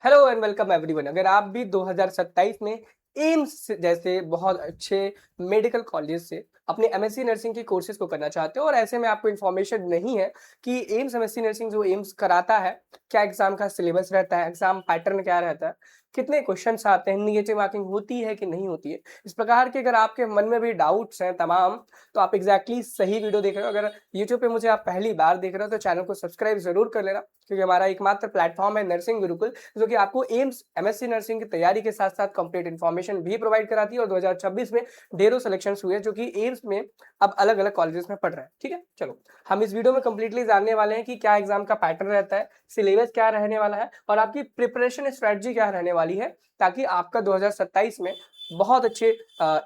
Hello and welcome everyone. अगर आप भी 2027 में एम्स जैसे बहुत अच्छे मेडिकल कॉलेज से अपने एमएससी नर्सिंग के कोर्सेज को करना चाहते हो और ऐसे में आपको इन्फॉर्मेशन नहीं है कि एम्स एमएससी नर्सिंग जो एम्स कराता है, क्या एग्जाम का सिलेबस रहता है, एग्जाम पैटर्न क्या रहता है, कितने क्वेश्चंस आते हैं, निगेटिव मार्किंग होती है कि नहीं होती है, इस प्रकार के अगर आपके मन में भी डाउट्स हैं तमाम, तो आप एग्जैक्टली सही वीडियो देख रहे हो। अगर यूट्यूब पे मुझे आप पहली बार देख रहे हो तो चैनल को सब्सक्राइब जरूर कर लेना, क्योंकि हमारा एकमात्र प्लेटफॉर्म है नर्सिंग गुरुकुल, जो कि आपको एम्स एमएससी नर्सिंग की तैयारी के साथ साथ कंप्लीट इन्फॉर्मेशन भी प्रोवाइड कराती है। और 2026 में ढेरों सिलेक्शन हुए जो कि एम्स में अब अलग अलग कॉलेजेस में पढ़ रहे हैं। ठीक है, चलो हम इस वीडियो में कंप्लीटली जानने वाले हैं कि क्या एग्जाम का पैटर्न रहता है, सिलेबस क्या रहने वाला है और आपकी प्रिपरेशन स्ट्रेटजी क्या रहने वाली है, ताकि आपका 2027 में बहुत अच्छे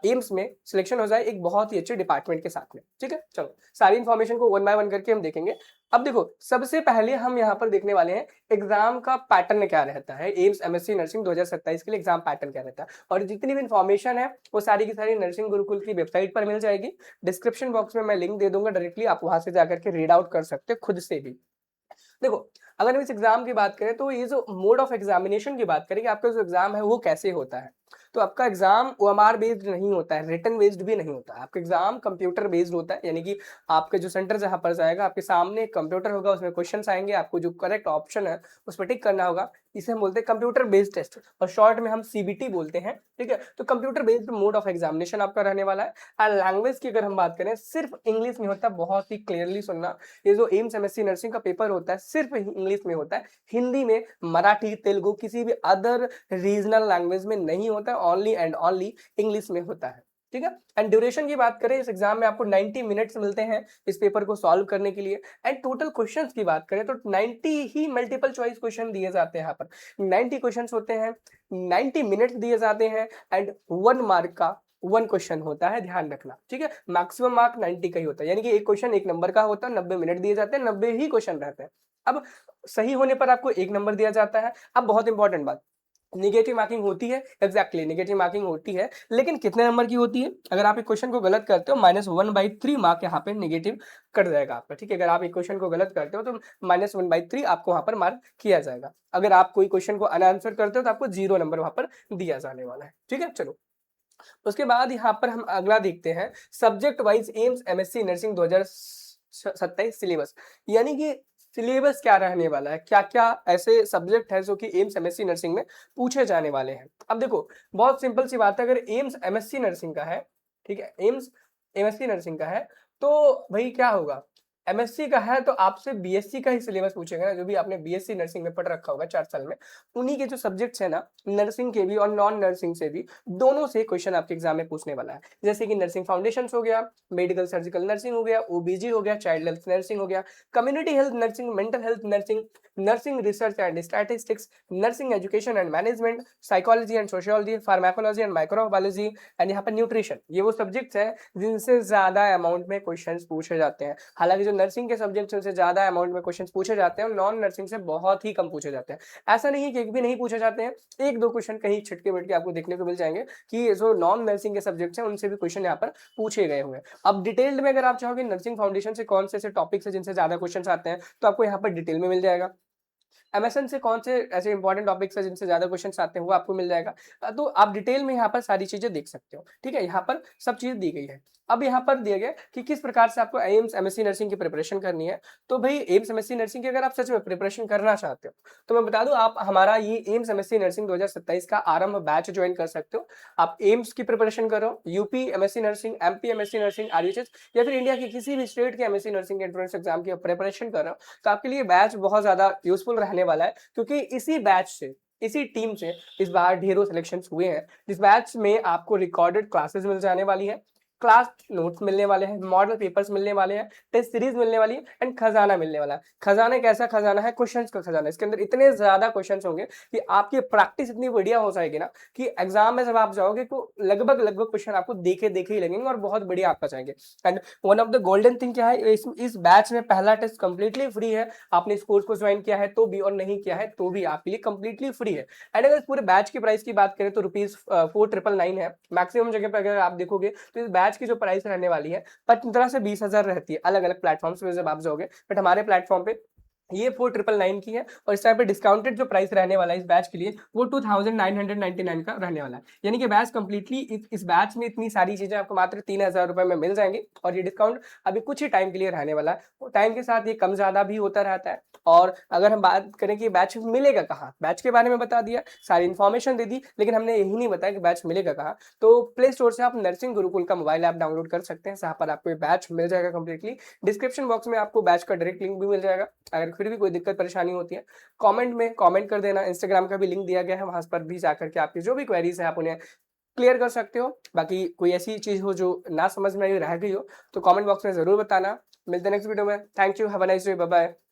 एम्स में सिलेक्शन हो जाए एक बहुत ही अच्छे डिपार्टमेंट के साथ में। ठीक है, चलो सारी इन्फॉर्मेशन को वन बाय वन करके हम देखेंगे। अब देखो, सबसे पहले हम यहाँ पर देखने वाले हैं एग्जाम का पैटर्न क्या रहता है, एम्स एमएससी नर्सिंग 2027 के लिए एग्जाम पैटर्न क्या रहता है। और जितनी भी इन्फॉर्मेशन है वो सारी की सारी नर्सिंग गुरुकुल की वेबसाइट पर मिल जाएगी। डिस्क्रिप्शन बॉक्स में मैं लिंक दे दूंगा, डायरेक्टली आप वहां से जाकर के रीड आउट कर सकते हैं खुद से भी। देखो, अगर हम इस एग्जाम की बात करें तो ये जो मोड ऑफ एग्जामिनेशन की बात करें कि आपका जो एग्जाम है वो कैसे होता है, तो आपका एग्जाम ओएमआर बेस्ड नहीं होता है, रिटन बेस्ड भी नहीं होता है। आपका एग्जाम कंप्यूटर बेस्ड होता है, यानी कि आपके जो सेंटर जहां पर जाएगा आपके सामने एक कंप्यूटर होगा, उसमें क्वेश्चंस आएंगे, आपको जो करेक्ट ऑप्शन है उस पर टिक करना होगा। इसे हम बोलते हैं कंप्यूटर बेस्ड टेस्ट, और शॉर्ट में हम सीबीटी बोलते हैं। ठीक है, तो computer based mode of examination आपका रहने वाला है। और लैंग्वेज की अगर हम बात करें, सिर्फ इंग्लिश में होता है, बहुत ही क्लियरली सुनना। ये जो एम्स एमएससी नर्सिंग का पेपर होता है सिर्फ इंग्लिश में होता है, हिंदी में, मराठी, तेलुगु, किसी भी अदर रीजनल लैंग्वेज में नहीं होता है, ओनली एंड ओनली इंग्लिश में होता है। ठीक है, एंड ड्यूरेशन की बात करें, इस एग्जाम में आपको 90 मिनट्स मिलते हैं इस पेपर को सॉल्व करने के लिए। एंड टोटल क्वेश्चंस की बात करें तो 90 ही मल्टीपल चॉइस क्वेश्चन दिए जाते हैं। यहाँ पर 90 क्वेश्चंस होते हैं, 90 मिनट्स दिए जाते हैं, एंड 1 मार्क का 1 क्वेश्चन होता है, ध्यान रखना। ठीक है, मैक्सिमम मार्क 90 का ही होता है, यानी कि एक क्वेश्चन 1 नंबर का होता है, 90 मिनट दिए जाते हैं, 90 ही क्वेश्चन रहते हैं। अब सही होने पर आपको 1 नंबर दिया जाता है। अब बहुत इंपॉर्टेंट बात, निगेटिव मार्किंग होती है, एग्जैक्टली निगेटिव मार्किंग होती है, लेकिन कितने नंबर की होती है? अगर आप एक क्वेश्चन को गलत करते हो, -1/3 मार्क यहाँ पे निगेटिव कट जाएगा आपका। ठीक है, अगर आप एक क्वेश्चन को गलत करते हो तो -1/3 आपको वहां पर मार्क किया जाएगा। अगर आप कोई क्वेश्चन को अनआंसर करते हो तो आपको 0 नंबर वहां पर दिया जाने वाला है। ठीक है, चलो उसके बाद यहाँ पर हम अगला देखते हैं, subject wise AIIMS MSc nursing 2027 syllabus, यानी कि सिलेबस क्या रहने वाला है, क्या क्या ऐसे सब्जेक्ट है जो कि एम्स एमएससी नर्सिंग में पूछे जाने वाले हैं। अब देखो, बहुत सिंपल सी बात है, अगर एम्स एमएससी नर्सिंग का है, ठीक है, एम्स एमएससी नर्सिंग का है, तो भाई क्या होगा, एमएससी का है तो आपसे बीएससी का ही सिलेबस पूछेगा ना, जो भी आपने बीएससी नर्सिंग में पढ़ रखा होगा 4 साल में, उन्हीं के जो सब्जेक्ट्स है ना, नर्सिंग के भी और नॉन नर्सिंग से भी, दोनों से क्वेश्चन आपके एग्जाम में पूछने वाला है। जैसे कि नर्सिंग फाउंडेशंस हो गया, मेडिकल सर्जिकल नर्सिंग हो गया, ओबीजी हो गया, चाइल्ड हेल्थ नर्सिंग हो गया, community health nursing, mental health nursing, nursing research and statistics, nursing education and management, psychology and sociology, pharmacology and microbiology, and यहाँ पर न्यूट्रिशन। ये वो सब्जेक्ट्स हैं जिनसे ज्यादा अमाउंट में क्वेश्चन पूछे जाते हैं। हालांकि जो नर्सिंग के सब्जेक्ट्स उनसे ज्यादा अमाउंट में क्वेश्चन पूछे जाते हैं, और नॉन नर्सिंग से बहुत ही कम पूछे जाते हैं। ऐसा नहीं है कि एक भी नहीं पूछे जाते हैं, 1-2 क्वेश्चन कहीं छिटके बिटके आपको देखने को मिल जाएंगे कि जो नॉन नर्सिंग के सब्जेक्ट्स हैं उनसे भी क्वेश्चन यहाँ पर पूछे गए हुए हैं। अब डिटेल्ड में अगर आप चाहोगे नर्सिंग फाउंडेशन से कौन से टॉपिक्स है जिनसे ज्यादा क्वेश्चन आते हैं, तो आपको यहाँ पर डिटेल में मिल जाएगा। एमएसएन से कौन से ऐसे इंपॉर्टेंट टॉपिक्स है जिनसे ज्यादा क्वेश्चन आते हैं वो आपको मिल जाएगा। तो आप डिटेल में यहाँ पर सारी चीजें देख सकते हो। ठीक है, यहाँ पर सब चीज दी गई है। अब यहाँ पर दिया गया कि किस प्रकार से आपको एम्स एमएससी नर्सिंग की प्रिपरेशन करनी है। तो भाई एम्स एमएससी नर्सिंग की अगर आप सच में प्रिपरेशन करना चाहते हो, तो मैं बता दूं, आप हमारा ये एम्स एमएससी नर्सिंग 2027 का आरंभ बैच ज्वाइन कर सकते हो। आप एम्स की प्रिपरेशन करो, UP MSc nursing, MP MSc nursing, RUHS, या फिर इंडिया की किसी भी स्टेट के एमएससी नर्सिंग के एंट्रेंस एग्जाम की प्रिपरेशन कर रहे हो, तो आपके लिए बैच बहुत ज्यादा यूजफुल रहने वाला है, क्योंकि इसी बैच से, इसी टीम से इस बार ढेरों सिलेक्शंस हुए हैं। जिस बैच में आपको रिकॉर्डेड क्लासेस मिल जाने वाली है, क्लास नोट्स मिलने वाले हैं, मॉडल पेपर्स मिलने वाले हैं, टेस्ट सीरीज मिलने वाली है, एंड खजाना मिलने वाला है। खजाना एक ऐसा खजाना है, क्वेश्चंस का खजाना। इसके अंदर इतने ज्यादा क्वेश्चंस होंगे कि आपकी प्रैक्टिस इतनी बढ़िया हो जाएगी ना, कि एग्जाम में जब आप जाओगे तो लगभग लगभग क्वेश्चन आपको देखे देखे ही लगेंगे और बहुत बढ़िया आपका जाएंगे। And one of the golden thing क्या है, इस बैच में पहला टेस्ट कंप्लीटली फ्री है। आपने इस कोर्स को ज्वाइन किया है तो भी, और नहीं किया है तो भी, आपके लिए कंप्लीटली फ्री है। एंड अगर इस पूरे बैच की प्राइस की बात करें तो ₹4999 है। मैक्सिमम जगह पर अगर आप देखोगे तो इस बैच की जो प्राइस रहने वाली है 15 से 20 हजार रहती है अलग अलग प्लेटफॉर्म्स पे जब आप जाओगे, बट हमारे प्लेटफॉर्म पे ये 4999 की है और इस टाइम पे डिस्काउंटेड जो प्राइस रहने वाला है इस बैच के लिए वो 2999 का रहने वाला है। यानी कि बैच कंप्लीटली इस बैच में इतनी सारी चीजें आपको मात्र 3000 रुपए में मिल जाएंगी और ये डिस्काउंट अभी कुछ ही टाइम के लिए रहने वाला है। टाइम के साथ ये कम ज्यादा भी होता रहता है। और अगर हम बात करें कि बैच मिलेगा कहाँ, बैच के बारे में बता दिया, सारी इन्फॉर्मेशन दे दी, लेकिन हमने यही नहीं बताया कि बैच मिलेगा कहाँ। तो प्ले स्टोर से आप नर्सिंग गुरुकुल का मोबाइल ऐप डाउनलोड कर सकते हैं, जहाँ पर आपको ये बैच मिल जाएगा कंप्लीटली। डिस्क्रिप्शन बॉक्स में आपको बैच का डायरेक्ट लिंक भी मिल जाएगा। अगर फिर भी कोई दिक्कत परेशानी होती है, कमेंट में कमेंट कर देना। इंस्टाग्राम का भी लिंक दिया गया है, वहां पर भी जाकर के आपकी जो भी क्वेरीज है आप उन्हें क्लियर कर सकते हो। बाकी कोई ऐसी चीज हो जो ना समझ में आई रह गई हो तो कमेंट बॉक्स में जरूर बताना। मिलते हैं नेक्स्ट वीडियो में। Thank you, have a nice day, bye bye.